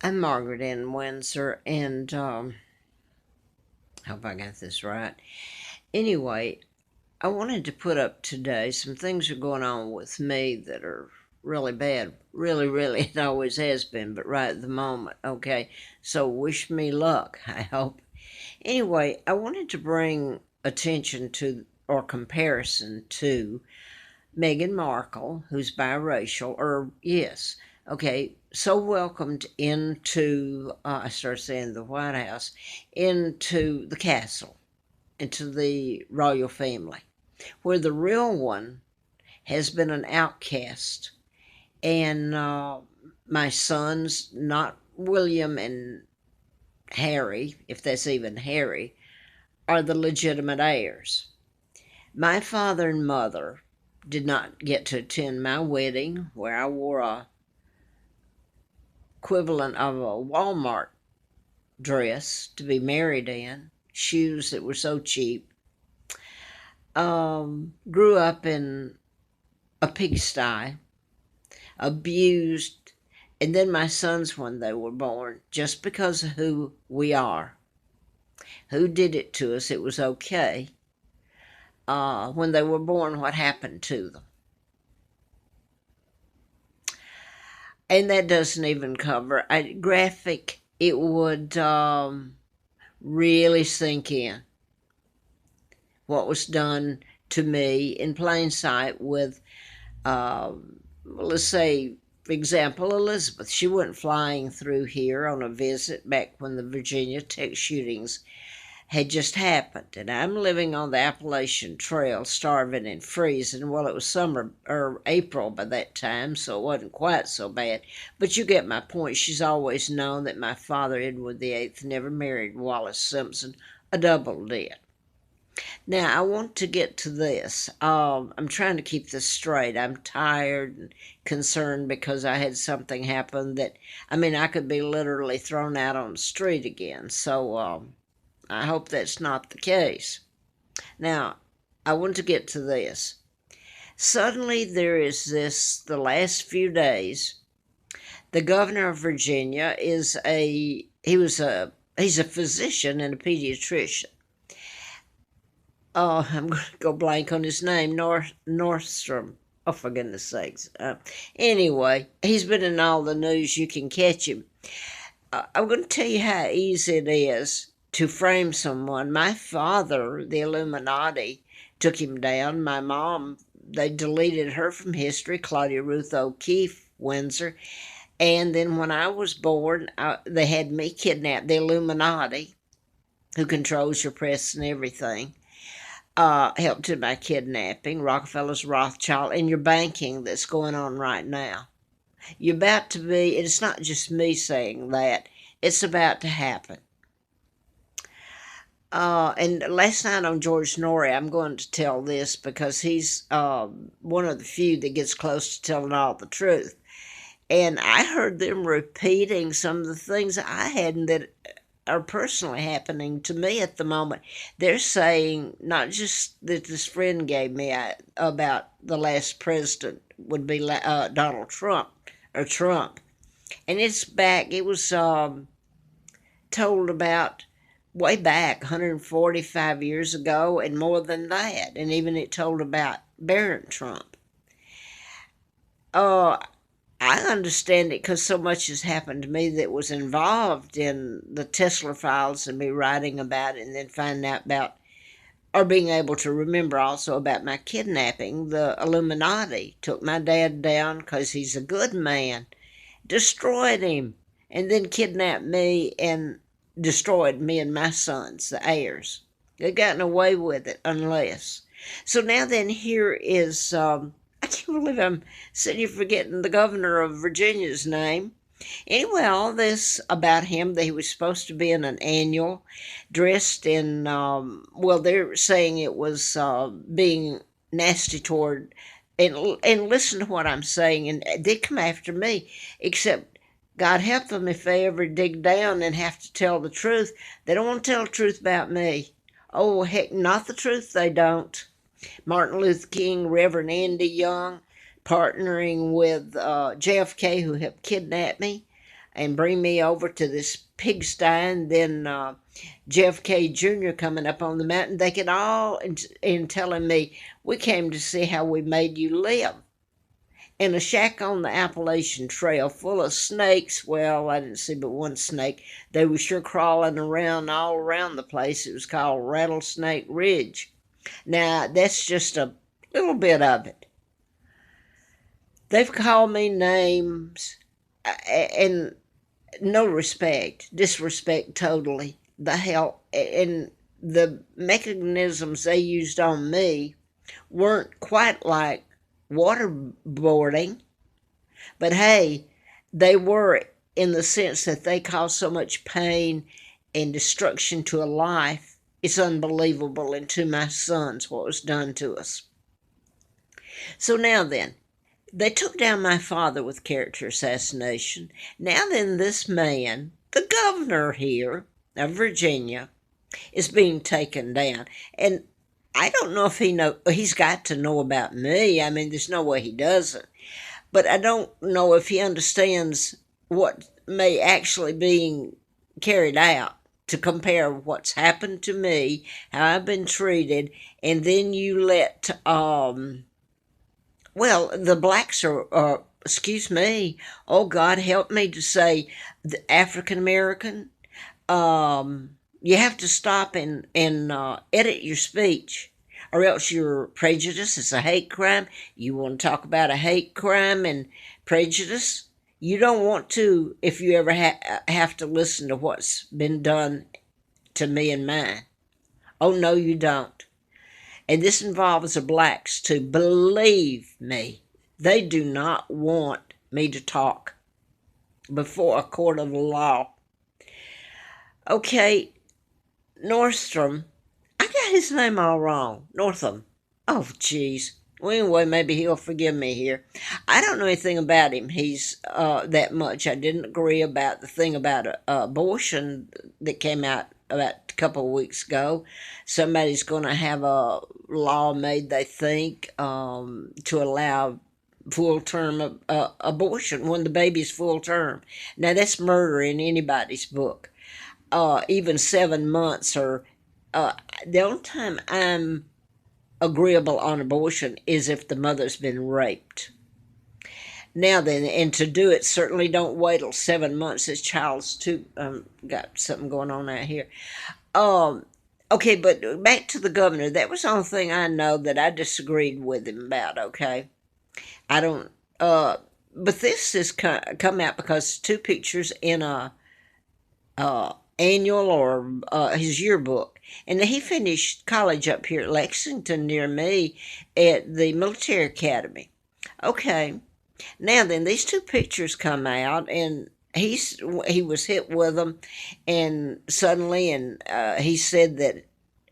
I'm Margaret in Windsor, and hope I got this right. Anyway, I wanted to put up today some things are going on with me that are really bad. Really, really, it always has been, but right at the moment, okay? So wish me luck, I hope. Anyway, I wanted to bring attention to or comparison to Meghan Markle, who's biracial, or yes, okay, so welcomed into, I started saying the White House, into the castle, into the royal family, where the real one has been an outcast. And my sons, not William and Harry, if that's even Harry, are the legitimate heirs. My father and mother did not get to attend my wedding, where I wore a equivalent of a Walmart dress to be married in, shoes that were so cheap. Grew up in a pigsty, abused, and then my sons, when they were born, just because of who we are, who did it to us, it was okay. When they were born, what happened to them? And that doesn't even cover a graphic. It would really sink in what was done to me in plain sight with, let's say, for example, Elizabeth. She went flying through here on a visit back when the Virginia Tech shootings had just happened, and I'm living on the Appalachian Trail, starving and freezing. Well, it was summer or April by that time, so it wasn't quite so bad. But you get my point. She's always known that my father, Edward VIII, never married Wallace Simpson. A double did. Now, I want to get to this. I'm trying to keep this straight. I'm tired and concerned because I had something happen that, I mean, I could be literally thrown out on the street again. So, I hope that's not the case. Now, I want to get to this. Suddenly, there is this, the last few days, the governor of Virginia he's a physician and a pediatrician. Oh, I'm going to go blank on his name, Nordstrom. Oh, for goodness sakes. Anyway, he's been in all the news. You can catch him. I'm going to tell you how easy it is to frame someone. My father, the Illuminati, took him down. My mom, they deleted her from history, Claudia Ruth O'Keefe, Windsor. And then when I was born, they had me kidnapped. The Illuminati, who controls your press and everything, helped in my kidnapping, Rockefeller's Rothschild, and your banking that's going on right now. You're about to be, it's not just me saying that, it's about to happen. And last night on George Norrie, I'm going to tell this because he's one of the few that gets close to telling all the truth. And I heard them repeating some of the things I hadn't that are personally happening to me at the moment. They're saying not just that this friend gave me about the last president would be Donald Trump or Trump, and it's back. It was told about way back 145 years ago and more than that, and even it told about Barron Trump. Uh, I understand it because so much has happened to me that was involved in the Tesla files and me writing about it and then finding out about, or being able to remember also about my kidnapping. The Illuminati took my dad down because he's a good man, destroyed him, and then kidnapped me and destroyed me and my sons, the heirs. They've gotten away with it unless. So now then, here is, I can't believe I'm sitting here forgetting the governor of Virginia's name. Anyway, all this about him, that he was supposed to be in an annual, dressed in, well, they're saying it was being nasty toward, and listen to what I'm saying, and they come after me, except God help them if they ever dig down and have to tell the truth. They don't want to tell the truth about me. Oh, heck, not the truth, they don't. Martin Luther King, Reverend Andy Young, partnering with JFK, who helped kidnap me. and bring me over to this pigsty, and then JFK Jr. coming up on the mountain. They could all, and telling me, we came to see how we made you live. In a shack on the Appalachian Trail full of snakes. Well, I didn't see but one snake. They were sure crawling around all around the place. It was called Rattlesnake Ridge. Now, that's just a little bit of it. They've called me names and no respect, disrespect totally. The hell, and the mechanisms they used on me weren't quite like waterboarding, but hey, they were in the sense that they caused so much pain and destruction to a life. It's unbelievable, and to my sons what was done to us. So now then, they took down my father with character assassination. Now then, this man, the governor here of Virginia, is being taken down. And I don't know if he's got to know about me. I mean, there's no way he doesn't. But I don't know if he understands what may actually being carried out, to compare what's happened to me, how I've been treated, and then you let, the blacks are, excuse me, oh God, help me to say, the African American, you have to stop and edit your speech, or else you're prejudiced. It's a hate crime. You want to talk about a hate crime and prejudice? You don't want to if you ever have to listen to what's been done to me and mine. Oh, no, you don't. And this involves the blacks too. Believe me, they do not want me to talk before a court of law. Okay, Nordstrom. I got his name all wrong. Northam. Oh, jeez. Well, anyway, maybe he'll forgive me here. I don't know anything about him. He's that much. I didn't agree about the thing about abortion that came out about a couple of weeks ago. Somebody's going to have a law made, they think, to allow full-term abortion when the baby's full-term. Now, that's murder in anybody's book. Even 7 months, or the only time I'm agreeable on abortion is if the mother's been raped. Now then, and to do it, certainly don't wait till 7 months. This child's too got something going on out here. Okay, but back to the governor. That was the only thing I know that I disagreed with him about. Okay, I don't. But this has come out because two pictures in a annual or his yearbook. And he finished college up here at Lexington near me at the military academy. Okay, now then, these two pictures come out, and he was hit with them, and suddenly, and he said that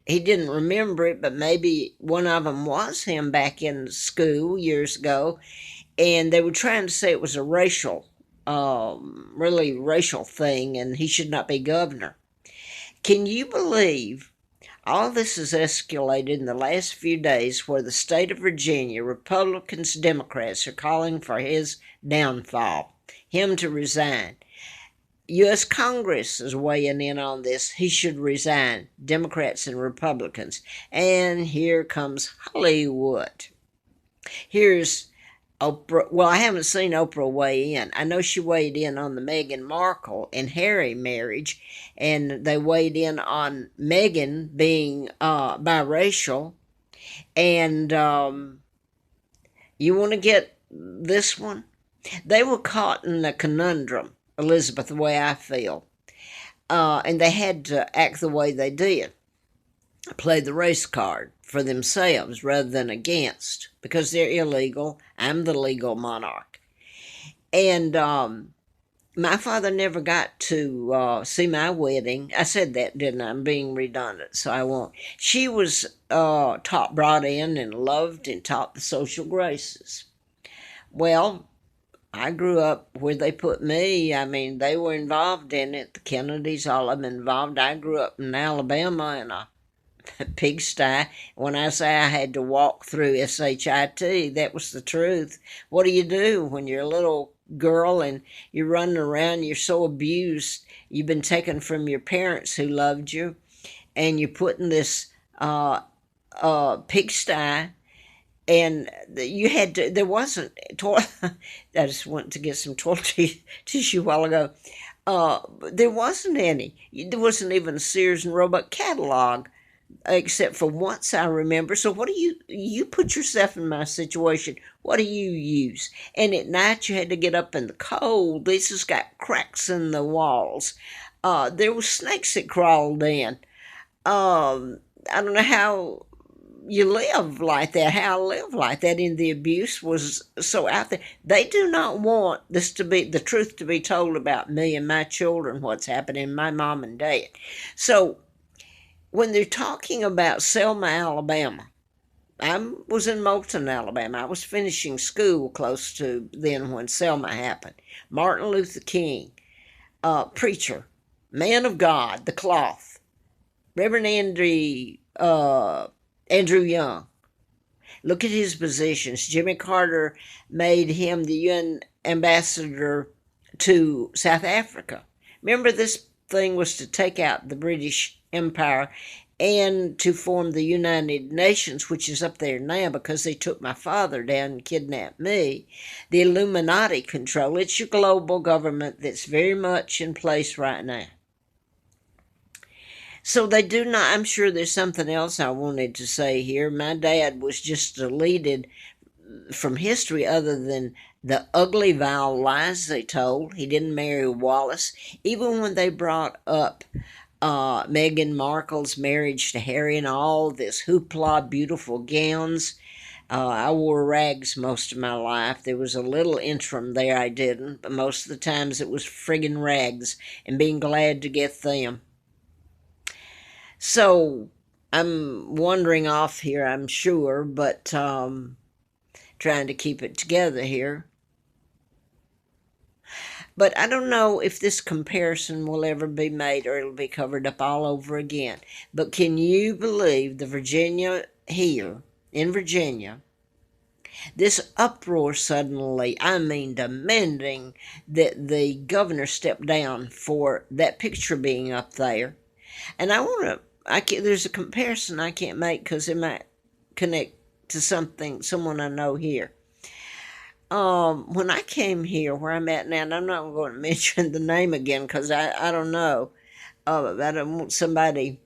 he didn't remember it, but maybe one of them was him back in school years ago, and they were trying to say it was a really racial thing, and he should not be governor. Can you believe all this has escalated in the last few days, where the state of Virginia, Republicans, Democrats are calling for his downfall, him to resign. U.S. Congress is weighing in on this. He should resign, Democrats and Republicans. And here comes Hollywood. Here's Oprah. Well, I haven't seen Oprah weigh in. I know she weighed in on the Meghan Markle and Harry marriage, and they weighed in on Meghan being biracial. And you want to get this one? They were caught in a conundrum, Elizabeth, the way I feel. And they had to act the way they did, play the race card for themselves rather than against, because they're illegal. I'm the legal monarch. And my father never got to see my wedding. I said that, didn't I? I'm being redundant, so I won't. She was brought in and loved and taught the social graces. Well, I grew up where they put me. I mean, they were involved in it. The Kennedys, all of them involved. I grew up in Alabama in a pigsty. When I say I had to walk through SHIT, that was the truth. What do you do when you're a little girl and you're running around, you're so abused, you've been taken from your parents who loved you, and you're put in this uh, pigsty, and you had to, there wasn't toilet. I just went to get some toilet tissue a while ago. There wasn't any. There wasn't even a Sears and Roebuck catalog, except for once I remember. So what do you put yourself in my situation? What do you use? And at night you had to get up in the cold. This has got cracks in the walls. There were snakes that crawled in. I don't know how you live like that, how I live like that, and the abuse was so out there. They do not want this to be the truth to be told about me and my children, what's happening, my mom and dad. So when they're talking about Selma, Alabama, I was in Moulton, Alabama. I was finishing school close to then when Selma happened. Martin Luther King, preacher, man of God, the cloth, Reverend Andrew Young. Look at his positions. Jimmy Carter made him the UN ambassador to South Africa. Remember, this thing was to take out the British Empire and to form the United Nations, which is up there now because they took my father down and kidnapped me. The Illuminati control. It's your global government that's very much in place right now. So they do not, I'm sure there's something else I wanted to say here. My dad was just deleted from history other than the ugly, vile lies they told. He didn't marry Wallace. Even when they brought up Meghan Markle's marriage to Harry and all this hoopla, beautiful gowns, I wore rags most of my life. There was a little interim there I didn't, but most of the times it was friggin' rags and being glad to get them. So I'm wandering off here, I'm sure, but trying to keep it together here. But I don't know if this comparison will ever be made or it'll be covered up all over again. But can you believe the Virginia here, in Virginia, this uproar suddenly, I mean demanding that the governor step down for that picture being up there. And there's a comparison I can't make because it might connect to someone I know here. When I came here, where I'm at now, and I'm not going to mention the name again because I don't know. I don't want somebody.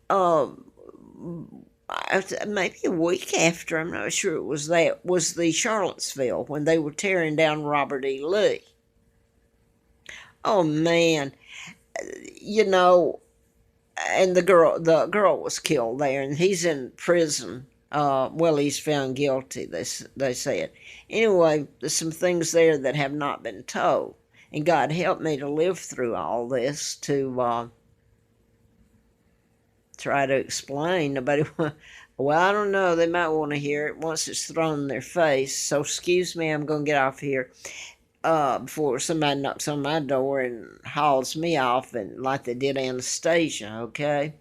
Maybe a week after, I'm not sure it was that, was the Charlottesville when they were tearing down Robert E. Lee. Oh man, you know, and the girl was killed there, and he's in prison. Well, he's found guilty. They said. Anyway, there's some things there that have not been told, and God help me to live through all this to try to explain. Nobody, well, I don't know. They might want to hear it once it's thrown in their face. So excuse me, I'm going to get off here before somebody knocks on my door and hauls me off, and like they did Anastasia. Okay.